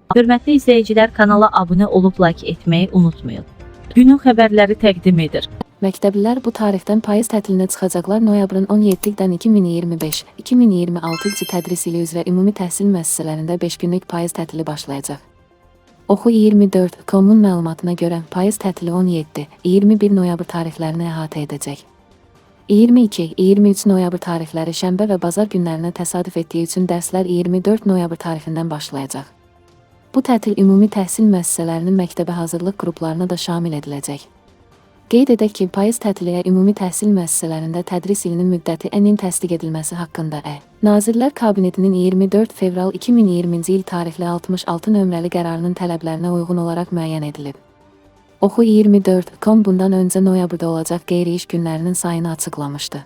Hörmətli izləyicilər, kanala abunə olub like etməyi unutmayın. Günün xəbərləri təqdim edir. Məktəblilər bu tarixdən payız tətilinə çıxacaqlar. Noyabrın 17-dən 2025-2026 tədris ili üzrə ümumi təhsil müəssisələrində 5 günlük payız tətili başlayacaq. Oxu24.com-un məlumatına görə payız tətili 17-21 noyabr tarixlərini əhatə edəcək. 22-23 noyabr tarixləri şənbə və bazar günlərinə təsadüf etdiyi üçün dərslər 24 noyabr tarixindən başlayacaq. Bu tətil ümumi təhsil müəssisələrinin məktəbə hazırlıq qruplarına da şamil ediləcək. Qeyd edək ki, payız tətiliyə ümumi təhsil müəssisələrində tədris ilinin müddəti ənin təsdiq edilməsi haqqında Nazirlər Kabinetinin 24 fevral 2020-ci il tarixli 66 nömrəli qərarının tələblərinə uyğun olaraq müəyyən edilib. Oxu24.com bundan öncə noyabrda olacaq qeyri-iş günlərinin sayını açıqlamışdı.